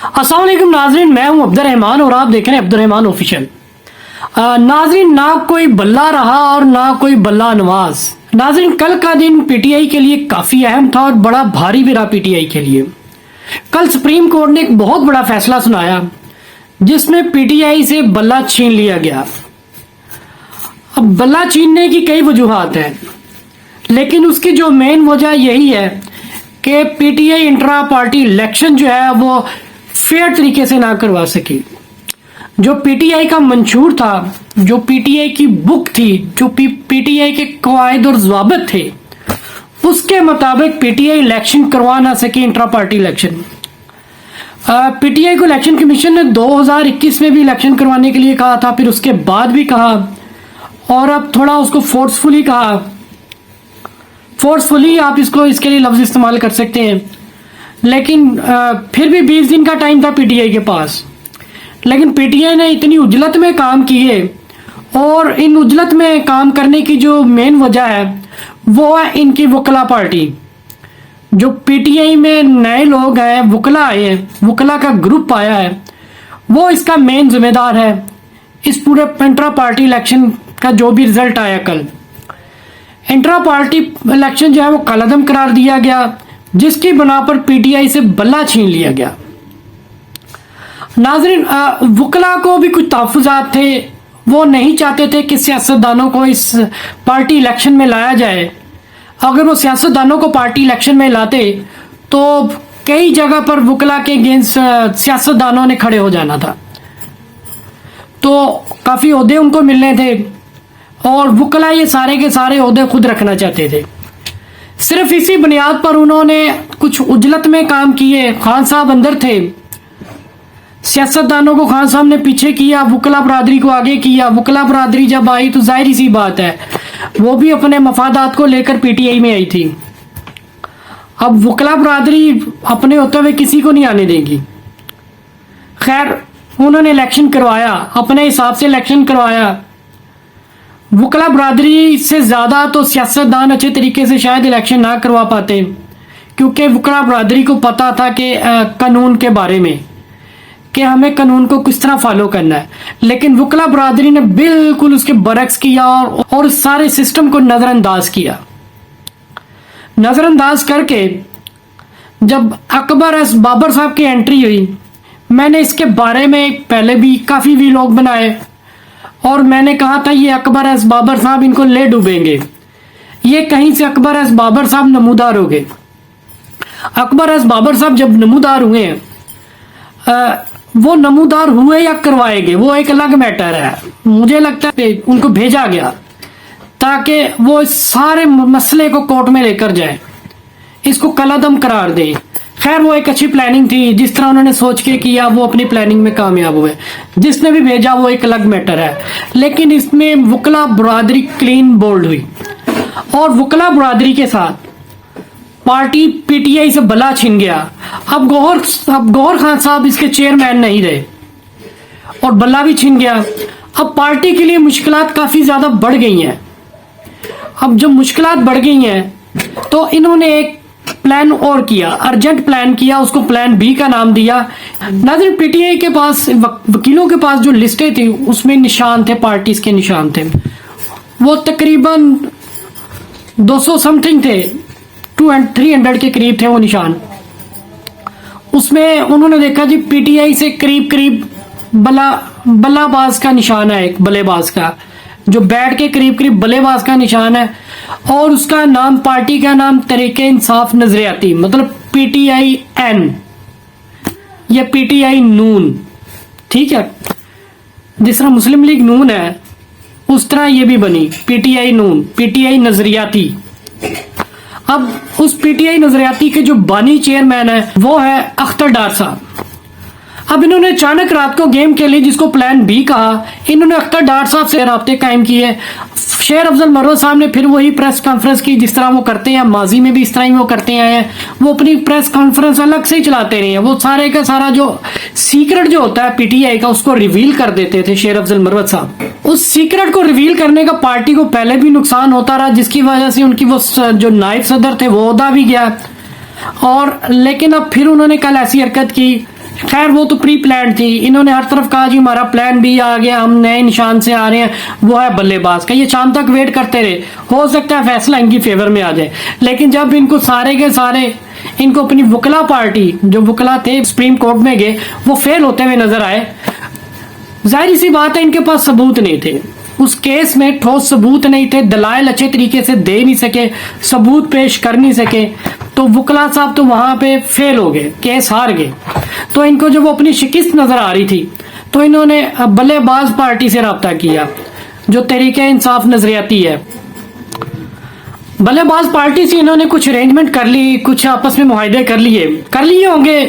अस्सलाम वालेकुम नाजरीन, मैं हूं अब्दुर्रहमान और आप देख रहे हैं अब्दुर्रहमान ऑफिशियल। नाजरीन, ना कोई बल्ला रहा और ना कोई बल्ला नवाज। नाजरीन, कल का दिन पीटीआई के लिए काफ़ी अहम था और बड़ा भारी भी रहा पीटीआई के लिए। कल सुप्रीम कोर्ट ने एक बहुत बड़ा फैसला सुनाया जिसमें पीटीआई से बल्ला छीन लिया गया। अब बल्ला छीनने की कई वजूहात हैं, लेकिन उसकी जो मेन वजह यही है कि पीटीआई इंट्रा पार्टी इलेक्शन जो है वो फेयर तरीके से ना करवा सकी। जो पीटीआई का मंशूर था, जो पीटीआई की बुक थी, जो पीटीआई के कवायद और ज़वाबित थे, उसके मुताबिक पीटीआई इलेक्शन करवा ना सकी, इंट्रा पार्टी इलेक्शन। पीटीआई को इलेक्शन कमीशन ने 2021 में भी इलेक्शन करवाने के लिए कहा था, फिर उसके बाद भी कहा और अब थोड़ा उसको फोर्सफुली कहा। फोर्सफुली आप इसको इसके लिए लफ्ज़ इस्तेमाल कर सकते हैं, लेकिन फिर भी 20 दिन का टाइम था पीटीआई के पास। लेकिन पीटीआई ने इतनी उजलत में काम किए और इन उजलत में काम करने की जो मेन वजह है वो है इनकी वकला पार्टी। जो पीटीआई में नए लोग हैं, वकला आए हैं, वकला का ग्रुप आया है, वो इसका मेन जिम्मेदार है। इस पूरे इंट्रा पार्टी इलेक्शन का जो भी रिजल्ट आया कल, इंट्रा पार्टी इलेक्शन जो है वो कलअदम करार दिया गया, जिसकी बना पर पीटीआई से बल्ला छीन लिया गया। नाजरीन, वकला को भी कुछ तहफ़्फ़ुज़ात थे, वो नहीं चाहते थे कि सियासतदानों को इस पार्टी इलेक्शन में लाया जाए। अगर वो सियासतदानों को पार्टी इलेक्शन में लाते तो कई जगह पर वकला के अगेंस्ट सियासतदानों ने खड़े हो जाना था, तो काफ़ी ओहदे उनको मिलने थे और वकला ये सारे के सारे ओहदे खुद रखना चाहते थे। सिर्फ इसी बुनियाद पर उन्होंने कुछ उजलत में काम किए। खान साहब अंदर थे, सियासतदानों को खान साहब ने पीछे किया, वकला बरादरी को आगे किया। वकला बरादरी जब आई तो जाहिर सी बात है वो भी अपने मफादात को लेकर पीटीआई में आई थी। अब वकला बरादरी अपने होते हुए किसी को नहीं आने देगी। खैर, उन्होंने इलेक्शन करवाया, अपने हिसाब से इलेक्शन करवाया। वकला बरादरी से ज़्यादा तो सियासतदान अच्छे तरीके से शायद इलेक्शन ना करवा पाते, क्योंकि वकला बरादरी को पता था कि कानून के बारे में कि हमें कानून को किस तरह फॉलो करना है। लेकिन वकला बरादरी ने बिल्कुल उसके बरक्स किया और सारे सिस्टम को नज़रअंदाज किया। नज़रअंदाज करके जब अकबर एस बाबर साहब की एंट्री हुई, मैंने इसके बारे में पहले भी काफ़ी वीलॉग बनाए और मैंने कहा था ये अकबर एस बाबर साहब इनको ले डूबेंगे, ये कहीं से अकबर एस बाबर साहब नमूदार हो गए। अकबर एस बाबर साहब जब नमूदार हुए हैं, वो नमूदार हुए या करवाए गए वो एक अलग मैटर है। मुझे लगता है उनको भेजा गया ताकि वो इस सारे मसले को कोर्ट में लेकर जाए, इसको कलअदम करार दे। खैर, वो एक अच्छी प्लानिंग थी, जिस तरह उन्होंने सोच के किया वो अपनी प्लानिंग में कामयाब हुए। जिसने भी भेजा वो एक अलग मैटर है, लेकिन इसमें वकला बरादरी क्लीन बोल्ड हुई और वकला बरादरी के साथ पार्टी पीटीआई से बल्ला छिन गया। अब गौहर खान साहब इसके चेयरमैन नहीं रहे और बल्ला भी छिन गया। अब पार्टी के लिए मुश्किलात काफ़ी ज़्यादा बढ़ गई हैं। अब जब मुश्किलात बढ़ गई हैं तो इन्होंने एक प्लान और किया, अर्जेंट प्लान किया, उसको प्लान बी का नाम दिया। नाज़रीन, पीटीआई के पास वकीलों के पास जो लिस्टें थी उसमें निशान थे, पार्टीज के निशान थे, वो तकरीबन 200 समथिंग थे, 300 के करीब थे वो निशान। उसमें उन्होंने देखा जी पीटीआई से करीब करीब बल्लाबाज का निशान है, एक बल्लेबाज का, जो बैट के करीब करीब बल्लेबाज का निशान है और उसका नाम, पार्टी का नाम तरीके इंसाफ नजरियाती, मतलब पीटीआई एन या पीटीआई नून। ठीक है, जिस तरह मुस्लिम लीग नून है उस तरह ये भी बनी पीटीआई नून, पीटीआई नजरियाती। अब उस पीटीआई नजरियाती के जो बानी चेयरमैन है वो है अख्तर डार साहब। अब इन्होंने अचानक रात को गेम खेली जिसको प्लान बी कहा। इन्होंने अख्तर डार साहब से राब्ते कायम किए। शेर अफजल मरवत साहब ने फिर वही प्रेस कॉन्फ्रेंस की जिस तरह वो करते हैं, माजी में भी इस तरह ही वो करते आए हैं। वो अपनी प्रेस कॉन्फ्रेंस अलग से ही चलाते रहे हैं, वो सारे का सारा जो सीक्रेट जो होता है पीटीआई का उसको रिवील कर देते थे शेर अफजल मरवत साहब। उस सीक्रेट को रिवील करने का पार्टी को पहले भी नुकसान होता रहा, जिसकी वजह से उनकी वो जो नायब सदर थे वो ओहदा भी गया। और लेकिन अब फिर उन्होंने कल ऐसी हरकत की खैर वो तो प्री प्लान थी, इन्होंने हर तरफ कहा जी हमारा प्लान बी आ गया, हम नए निशान से आ रहे हैं, वो है बल्लेबाज का। ये शाम तक वेट करते रहे, हो सकता है फैसला इनकी फेवर में आ जाए। लेकिन जब इनको सारे के सारे इनको अपनी वकला पार्टी, जो वकला थे सुप्रीम कोर्ट में गए, वो फेल होते हुए नजर आए। जाहिर सी बात है इनके पास सबूत नहीं थे, उस केस में ठोस सबूत नहीं थे, दलाइल अच्छे तरीके से दे नहीं सके, सबूत पेश कर नहीं सके, तो वकला साहब तो वहां पे फेल हो गए, केस हार गए। तो इनको जब वो अपनी शिकस्त नजर आ रही थी तो इन्होंने बल्लेबाज पार्टी से रब्ता किया, जो तहरीके इंसाफ नजरियाती है। बल्लेबाज पार्टी से इन्होंने कुछ अरेंजमेंट कर ली, कुछ आपस में मुआहदे कर लिए होंगे।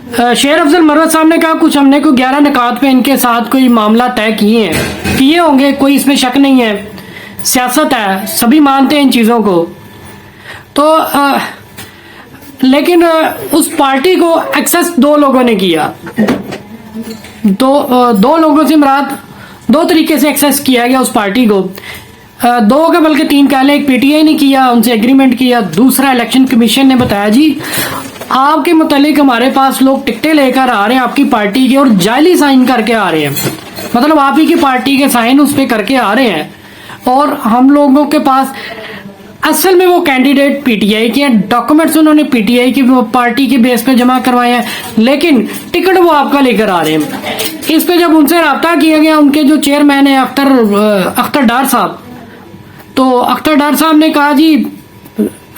शेर अफजल मरवत साहब ने कहा कुछ हमने कोई 11 निकात पे इनके साथ कोई मामला तय किए होंगे, कोई इसमें शक नहीं है, सियासत है, सभी मानते हैं इन चीजों को। तो लेकिन उस पार्टी को एक्सेस 2 लोगों ने किया, दो लोगों से मुराद 2 तरीके से एक्सेस किया गया उस पार्टी को। 2 के बल्कि 3 कह लें, एक पीटीआई ने किया, उनसे एग्रीमेंट किया, दूसरा इलेक्शन कमीशन ने बताया जी आपके मुतालिक हमारे पास लोग टिकटें लेकर आ रहे हैं आपकी पार्टी के, और जाली साइन करके आ रहे हैं, मतलब आप ही की पार्टी के साइन उस पर करके आ रहे हैं, और हम लोगों के पास असल में वो कैंडिडेट पीटीआई के हैं, डॉक्यूमेंट्स उन्होंने पीटीआई की पार्टी के बेस पे जमा करवाए हैं, लेकिन टिकट वो आपका लेकर आ रहे हैं। इस पे जब उनसे रब्ता किया गया, उनके जो चेयरमैन है अख्तर डार साहब, तो अख्तर डार साहब ने कहा जी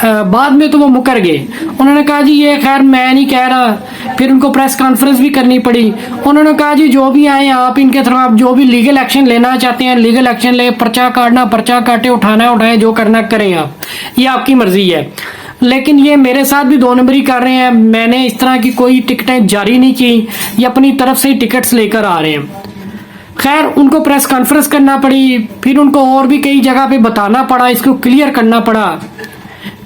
बाद में तो वो मुकर गए, उन्होंने कहा जी ये खैर मैं नहीं कह रहा, फिर उनको प्रेस कॉन्फ्रेंस भी करनी पड़ी। उन्होंने कहा जी जो भी आए आप इनके थ्रू आप जो भी लीगल एक्शन लेना चाहते हैं लीगल एक्शन ले, पर्चा काटना पर्चा काटे, उठाना उठाए, जो करना करें आप, ये आपकी मर्जी है, लेकिन ये मेरे साथ भी 2 नंबरी कर रहे हैं, मैंने इस तरह की कोई टिकटें जारी नहीं की, ये अपनी तरफ से ही टिकट्स लेकर आ रहे हैं। खैर उनको प्रेस कॉन्फ्रेंस करना पड़ी, फिर उनको और भी कई जगह पे बताना पड़ा, इसको क्लियर करना पड़ा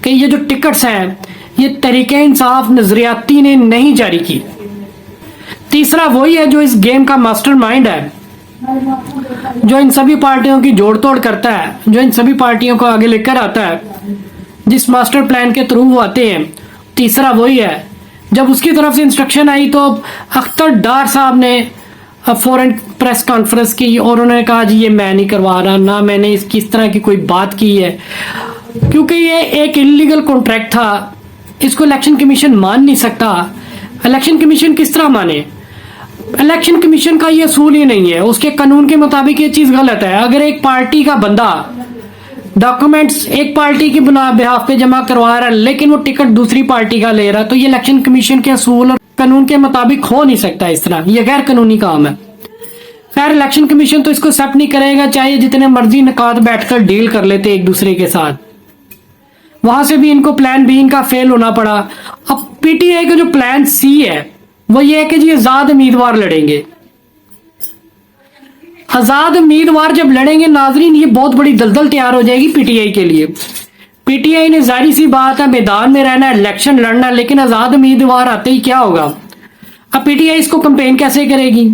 कि ये जो टिकट्स हैं ये तहरीके इंसाफ नजरियाती ने नहीं जारी की। तीसरा वही है जो इस गेम का मास्टरमाइंड है, जो इन सभी पार्टियों की जोड़ तोड़ करता है, जो इन सभी पार्टियों को आगे लेकर आता है, जिस मास्टर प्लान के थ्रू वो आते हैं। तीसरा वही है, जब उसकी तरफ से इंस्ट्रक्शन आई तो अख्तर डार साहब ने फौरन प्रेस कॉन्फ्रेंस की और उन्होंने कहा जी ये मैं नहीं करवा रहा, ना मैंने इसकी इस तरह की कोई बात की है, क्योंकि ये एक इलीगल कॉन्ट्रैक्ट था, इसको इलेक्शन कमीशन मान नहीं सकता। इलेक्शन कमीशन किस तरह माने? इलेक्शन कमीशन का ये असूल ही नहीं है, उसके कानून के मुताबिक ये चीज गलत है। अगर एक पार्टी का बंदा डॉक्यूमेंट्स एक पार्टी के बिहाफ पे जमा करवा रहा है लेकिन वो टिकट दूसरी पार्टी का ले रहा है, तो ये इलेक्शन कमीशन के असूल और कानून के मुताबिक हो नहीं सकता, इस तरह ये गैर कानूनी काम है। खैर इलेक्शन कमीशन तो इसको एक्सेप्ट नहीं करेगा, चाहे जितने मर्जी निकात बैठकर डील कर लेते एक दूसरे के साथ। वहां से भी इनको प्लान बी इनका फेल होना पड़ा। अब पीटीआई का जो प्लान सी है वो ये है कि जी आजाद उम्मीदवार लड़ेंगे। आजाद उम्मीदवार जब लड़ेंगे नाजरीन, ये बहुत बड़ी दलदल तैयार हो जाएगी पीटीआई के लिए। पीटीआई ने जाहिर सी बात है मैदान में रहना, इलेक्शन लड़ना, लेकिन आजाद उम्मीदवार आते ही क्या होगा? अब पीटीआई इसको कंपेन कैसे करेगी?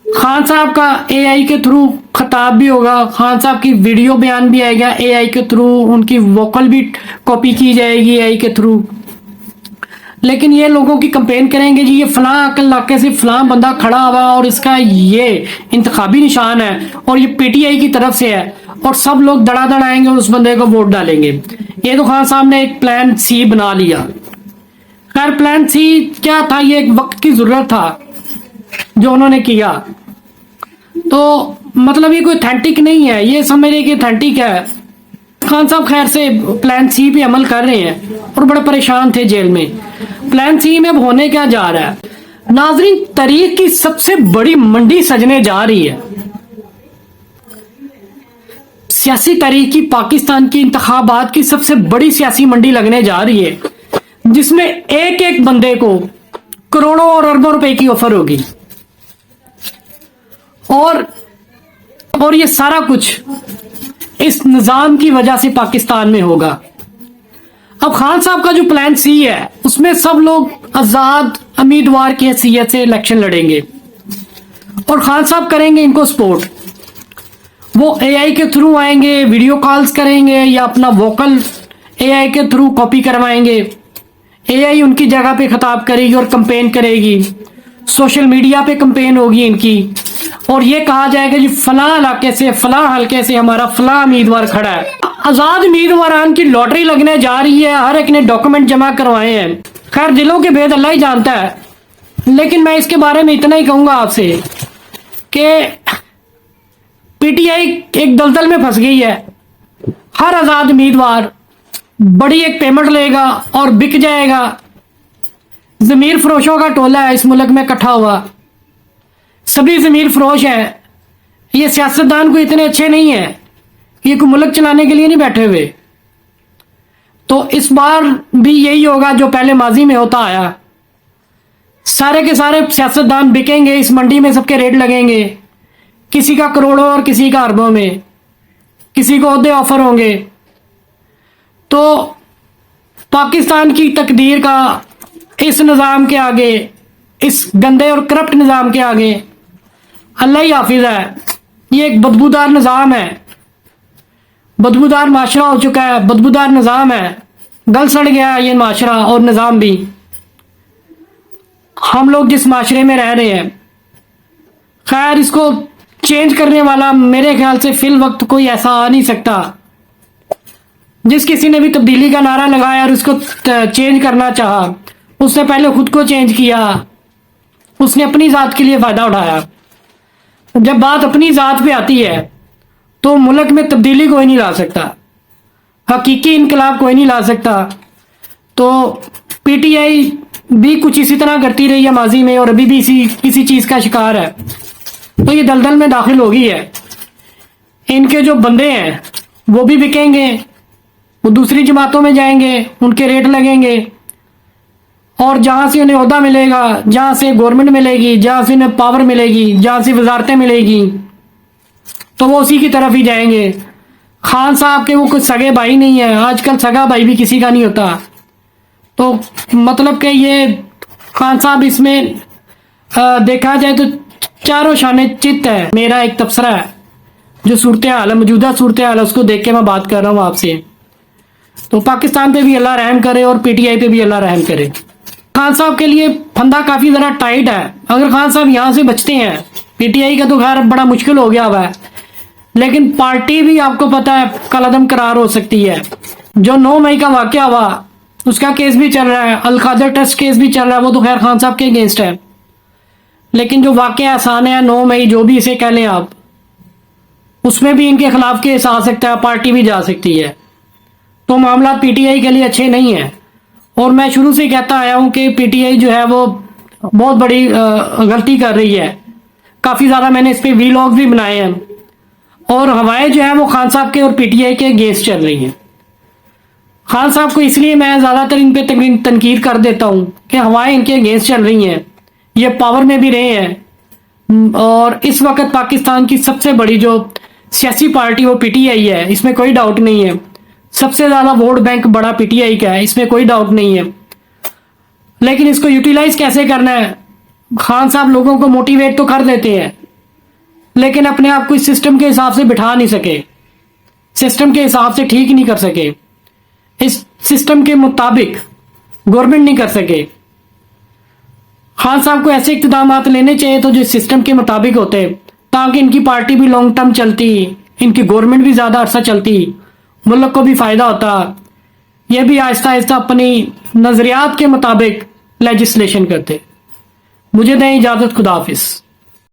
खान साहब का एआई के थ्रू खिताब भी होगा, खान साहब की वीडियो बयान भी आएगा एआई के थ्रू, उनकी वोकल भी कॉपी की जाएगी एआई के थ्रू। लेकिन ये लोगों की कंपेन करेंगे जी ये फलां इलाके से फलां बंदा खड़ा हुआ और इसका ये इंतखाबी निशान है और ये पीटीआई की तरफ से है, और सब लोग धड़ाधड़ आएंगे और उस बंदे को वोट डालेंगे। ये तो खान साहब ने एक प्लान सी बना लिया। खैर प्लान सी क्या था? ये एक वक्त की जरूरत था जो उन्होंने किया, तो मतलब ये कोई ऑथेंटिक नहीं है, ये समझ रहे कि ऑथेंटिक है। खान साहब खैर से प्लान सी पे अमल कर रहे हैं और बड़े परेशान थे जेल में। प्लान सी में अब होने क्या जा रहा है नाजरीन? तारीख की सबसे बड़ी मंडी सजने जा रही है। सियासी तारीख की पाकिस्तान की इंतखाबात की सबसे बड़ी सियासी मंडी लगने जा रही है, जिसमें एक एक बंदे को करोड़ों और अरबों रुपए की ऑफर होगी, और ये सारा कुछ इस निजाम की वजह से पाकिस्तान में होगा। अब खान साहब का जो प्लान सी है उसमें सब लोग आजाद उम्मीदवार की हैसियत से इलेक्शन लड़ेंगे और खान साहब करेंगे इनको सपोर्ट। वो एआई के थ्रू आएंगे, वीडियो कॉल्स करेंगे या अपना वोकल एआई के थ्रू कॉपी करवाएंगे, एआई उनकी जगह पे खिताब करेगी और कंपेन करेगी, सोशल मीडिया पे कंपेन होगी इनकी, और ये कहा जाएगा जी फलां इलाके से फलां हल्के से हमारा फलां उम्मीदवार खड़ा है। आजाद उम्मीदवार की लॉटरी लगने जा रही है, हर एक ने डॉक्यूमेंट जमा करवाए हैं। खैर दिलों के भेद अल्लाह ही जानता है, लेकिन मैं इसके बारे में इतना ही कहूंगा आपसे कि पीटीआई एक दलदल में फंस गई है। हर आजाद उम्मीदवार बड़ी एक पेमेंट लेगा और बिक जाएगा। जमीर फरोशों का टोला है इस मुल्क में इकट्ठा हुआ, सभी जमीर फरोश हैं। ये सियासतदान को इतने अच्छे नहीं है, ये कोई मुल्क चलाने के लिए नहीं बैठे हुए। तो इस बार भी यही होगा जो पहले माजी में होता आया। सारे के सारे सियासतदान बिकेंगे, इस मंडी में सबके रेट लगेंगे, किसी का करोड़ों और किसी का अरबों में, किसी को ओहदे ऑफर होंगे। तो पाकिस्तान की तकदीर का इस निज़ाम के आगे, इस गंदे और करप्ट निज़ाम के आगे अल्लाह ही हाफिज है। ये एक बदबूदार निज़ाम है, बदबूदार माशरा हो चुका है, बदबूदार निज़ाम है, गल सड़ गया ये माशरा और निज़ाम भी। हम लोग जिस माशरे में रह रहे हैं, खैर इसको चेंज करने वाला मेरे ख्याल से फिल वक्त कोई ऐसा आ नहीं सकता। जिस किसी ने भी तब्दीली का नारा लगाया और उसको चेंज करना चाहा, उसने पहले खुद को चेंज किया, उसने अपनी ज़ात के लिए फ़ायदा उठाया। जब बात अपनी ज़ात पे आती है तो मुल्क में तब्दीली कोई नहीं ला सकता, हकीकी इनकलाब कोई नहीं ला सकता। तो पीटीआई भी कुछ इसी तरह करती रही है माजी में और अभी भी इसी चीज़ का शिकार है। तो ये दलदल में दाखिल हो गई है। इनके जो बंदे हैं वो भी बिकेंगे, वो दूसरी जमातों में जाएंगे, उनके रेट लगेंगे, और जहाँ से उन्हें ओहदा मिलेगा, जहाँ से गवर्नमेंट मिलेगी, जहाँ से उन्हें पावर मिलेगी, जहाँ से वजारतें मिलेगी, तो वो उसी की तरफ ही जाएंगे। खान साहब के वो कुछ सगे भाई नहीं है, आजकल सगा भाई भी किसी का नहीं होता। तो मतलब कि ये खान साहब इसमें देखा जाए तो चारों शाने चित है। मेरा एक तबसरा है, जो सूरत हाल है, मौजूदा सूरत हाल है, उसको देख के मैं बात कर रहा हूँ आपसे। तो पाकिस्तान पे भी अल्लाह रहम करे और पीटीआई पे भी अल्लाह रहम करे। खान साहब के लिए फंदा काफ़ी ज़रा टाइट है। अगर खान साहब यहाँ से बचते हैं, पीटीआई का तो खैर बड़ा मुश्किल हो गया हुआ है, लेकिन पार्टी भी आपको पता है कलअदम करार हो सकती है। जो 9 मई का वाक़या हुआ उसका केस भी चल रहा है, अल-कादर ट्रस्ट केस भी चल रहा है, वो तो खैर खान साहब के अगेंस्ट है। लेकिन जो वाक़या आसान है 9 मई जो भी इसे कह लें आप, उसमें भी इनके खिलाफ केस आ सकता है, पार्टी भी जा सकती है। तो मामला पीटीआई के लिए अच्छे नहीं है। और मैं शुरू से कहता आया हूँ कि पीटीआई जो है वो बहुत बड़ी गलती कर रही है। काफ़ी ज़्यादा मैंने इस पर वीलॉग भी बनाए हैं, और हवाएं जो है वो खान साहब के और पीटीआई के अगेंस्ट चल रही हैं। खान साहब को इसलिए मैं ज़्यादातर इन पे तनकीद कर देता हूँ कि हवाएं इनके अगेंस्ट चल रही हैं। ये पावर में भी रहे हैं, और इस वक्त पाकिस्तान की सबसे बड़ी जो सियासी पार्टी वो पीटीआई है, इसमें कोई डाउट नहीं है। सबसे ज़्यादा वोट बैंक बड़ा पीटीआई का है, इसमें कोई डाउट नहीं है। लेकिन इसको यूटिलाइज कैसे करना है, खान साहब लोगों को मोटिवेट तो कर देते हैं, लेकिन अपने आप को इस सिस्टम के हिसाब से बिठा नहीं सके, सिस्टम के हिसाब से ठीक नहीं कर सके, इस सिस्टम के मुताबिक गवर्नमेंट नहीं कर सके। खान साहब को ऐसे इक़्तिदाम लेने चाहिए तो जो सिस्टम के मुताबिक होते, ताकि इनकी पार्टी भी लॉन्ग टर्म चलती, इनकी गवर्नमेंट भी ज़्यादा अरसा चलती, मुल्क को भी फ़ायदा होता। ये भी आहिस्ता आहिस्ता अपनी नज़रियात के मुताबिक लेजिस्लेशन करते। मुझे दें इजाज़त, खुदा हाफिज़।